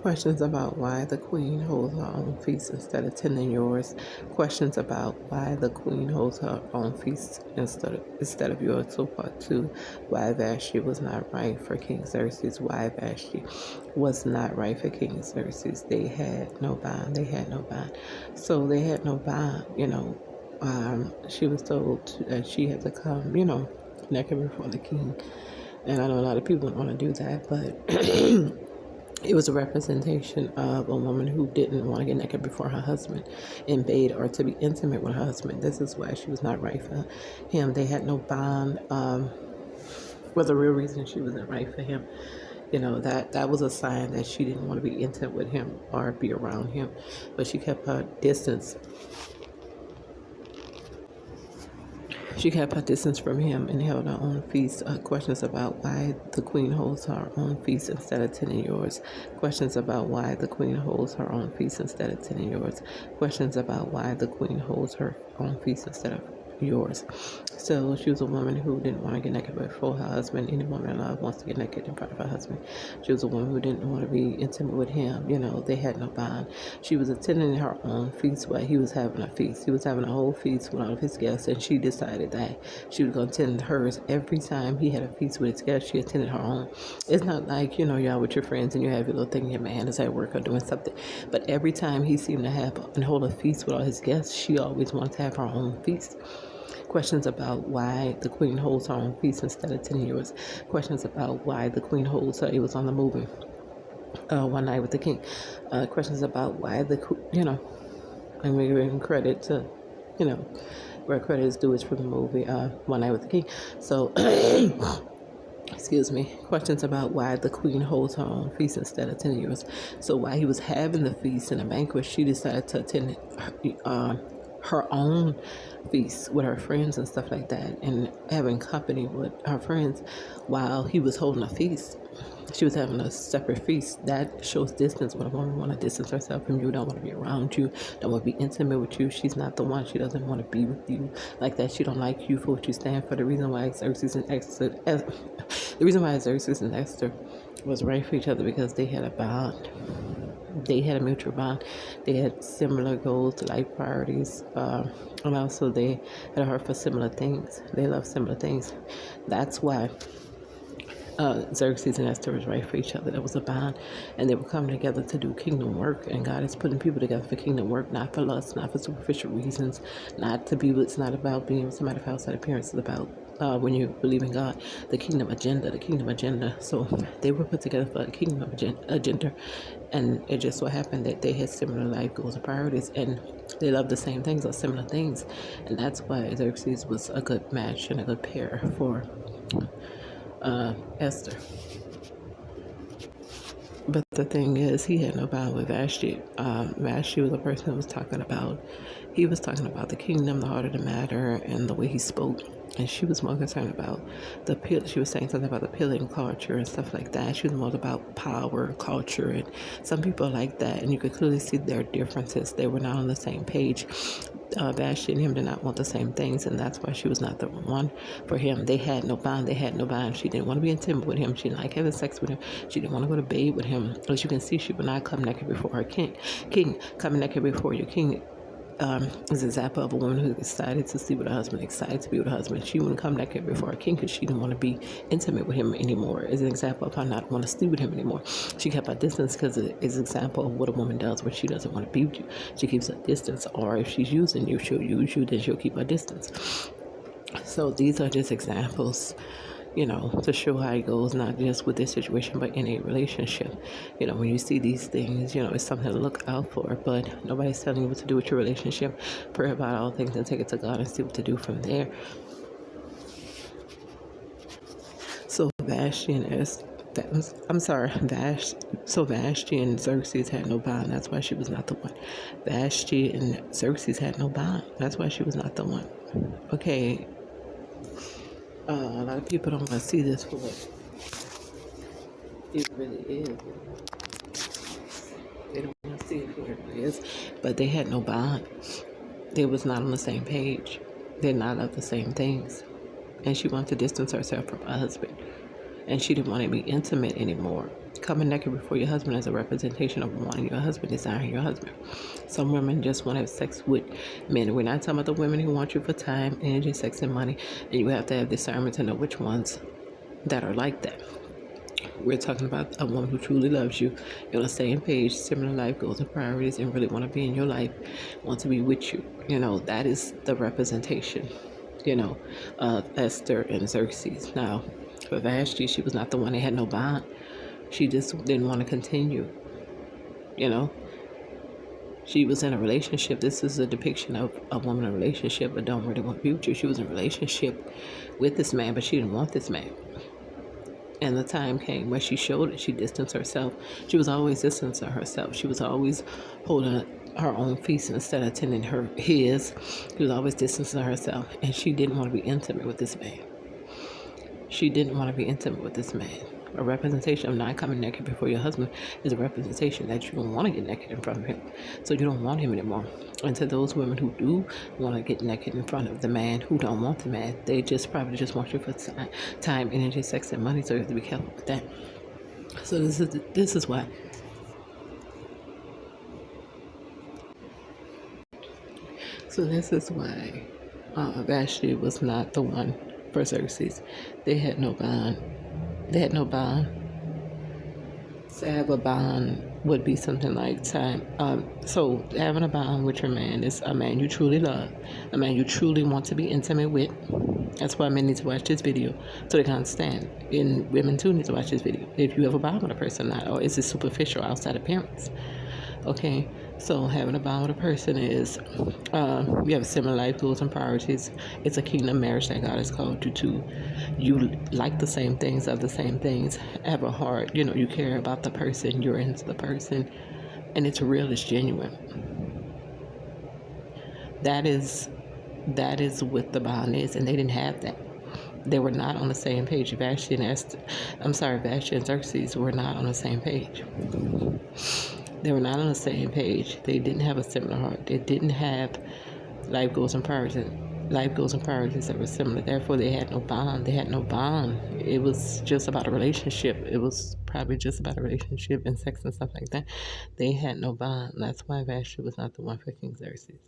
Questions about why the queen holds her own feast instead of attending yours. Questions about why the queen holds her own feast instead of yours. So part two, why Vashti was not right for King Xerxes. Why Vashti was not right for King Xerxes. They had no bond. They had no bond. So they had no bond, she was told that she had to come, naked before the king. And I know a lot of people don't want to do that, but it was a representation of a woman who didn't want to get naked before her husband and bade her to be intimate with her husband. This is why she was not right for him. They had no bond. Was the real reason she wasn't right for him. That was a sign that she didn't want to be intimate with him or be around him. But she kept her distance. She kept her distance from him and held her own feast. Questions about why the queen holds her own feast instead of attending yours. Questions about why the queen holds her own feast instead of attending yours. Questions about why the queen holds her own feast instead of yours. So she was a woman who didn't want to get naked before her husband. Any woman in love wants to get naked in front of her husband. She was a woman who didn't want to be intimate with him. They had no bond. She was attending her own feast while he was having a feast. He was having a whole feast with all of his guests, and she decided that she was going to attend hers. Every time he had a feast with his guests, she attended her own. It's not like, y'all with your friends and you have your little thing, your man is at work or doing something. But every time he seemed to have and hold a feast with all his guests, she always wanted to have her own feast. Questions about why the queen holds her own feast instead of attending yours. Questions about why the queen holds her. It was on the movie, One Night with the King. Questions about why and we're giving credit to, where credit is due is from the movie, One Night with the King. So, excuse me, questions about why the queen holds her own feast instead of attending yours. So while he was having the feast and a banquet, she decided to attend her own feast with her friends and stuff like that, and having company with her friends while he was holding a feast. She was having a separate feast. That shows distance. When a woman want to distance herself from you, don't want to be around you, don't want to be intimate with you, she's not the one. She doesn't want to be with you like that. She don't like you for what you stand for. The reason why Xerxes and Esther was right for each other because they had a bond. They had a mutual bond. They had similar goals, life priorities, and also they had a heart for similar things. They love similar things. That's why Xerxes and Esther was right for each other. There was a bond, and they were coming together to do kingdom work. And God is putting people together for kingdom work, not for lust, not for superficial reasons, not to be. It's not about being with somebody of outside appearance. It's about when you believe in God, the kingdom agenda. So they were put together for the kingdom agenda, and it just so happened that they had similar life goals and priorities, and they loved the same things or similar things, and that's why Xerxes was a good match and a good pair for Esther. But the thing is, he had no bond with Vashti. Vashti was a person who was talking about the kingdom, the heart of the matter, and the way he spoke. And she was more concerned about she was saying something about the pilling culture and stuff like that. She was more about power, culture, and some people like that. And you could clearly see their differences. They were not on the same page. Vashti and him did not want the same things, and that's why she was not the one for him. They had no bond. She didn't want to be intimate with him. She didn't like having sex with him. She didn't want to go to bed with him. As you can see, she would not come naked before her king. King, coming naked before your king is an example of a woman who's excited to sleep with her husband, excited to be with her husband. She wouldn't come naked before her king because she didn't want to be intimate with him anymore. It's an example of her not want to sleep with him anymore. She kept her distance because it's an example of what a woman does when she doesn't want to be with you. She keeps her distance, or if she's using you, she'll use you, then she'll keep her distance. So these are just examples, to show how it goes, not just with this situation, but in a relationship. When you see these things, it's something to look out for, but nobody's telling you what to do with your relationship. Pray about all things and take it to God and see what to do from there. So Vashti and Xerxes had no bond. That's why she was not the one. Vashti and Xerxes had no bond. That's why she was not the one. Okay. A lot of people don't want to see this for what it really is. They don't want to see it for what it really is. But they had no bond. They was not on the same page. They're not of the same things. And she wanted to distance herself from her husband. And she didn't want to be intimate anymore. Coming naked before your husband is a representation of wanting your husband, desiring your husband. Some women just want to have sex with men. We're not talking about the women who want you for time, energy, sex, and money. And you have to have discernment to know which ones that are like that. We're talking about a woman who truly loves you. You're on the same page, similar life goals and priorities, and really want to be in your life, want to be with you. That is the representation, Esther and Xerxes. Now, for Vashti, she was not the one that had no bond. She just didn't want to continue, you know. She was in a relationship. This is a depiction of a woman in a relationship but don't really want to be with you. She was in a relationship with this man, but she didn't want this man. And the time came where she showed it. She distanced herself. She was always distancing herself. She was always holding her own feast instead of tending his. She was always distancing herself. And she didn't want to be intimate with this man. She didn't want to be intimate with this man. A representation of not coming naked before your husband is a representation that you don't want to get naked in front of him. So you don't want him anymore. And to those women who do want to get naked in front of the man who don't want the man, they just probably just want you for time, energy, sex, and money. So you have to be careful with that. So this is why. So this is why Vashti was not the one for Xerxes. They had no bond. To have a bond would be something like time. So having a bond with your man is a man you truly love, a man you truly want to be intimate with. That's why men need to watch this video so they can understand. And women too need to watch this video. If you have a bond with a person, not or is it superficial outside appearance? Okay, so having a bond with a person is you have similar life goals and priorities. It's a kingdom marriage that God has called you to. You like the same things, of the same things, have a heart, you care about the person, you're into the person, and it's real, it's genuine. That is what the bond is, and they didn't have that. They were not on the same page. Vashti and Xerxes were not on the same page. They were not on the same page. They didn't have a similar heart. They didn't have life goals and priorities that were similar. Therefore, they had no bond. It was just about a relationship. It was probably just about a relationship and sex and stuff like that. They had no bond. That's why Vashti was not the one for King Xerxes.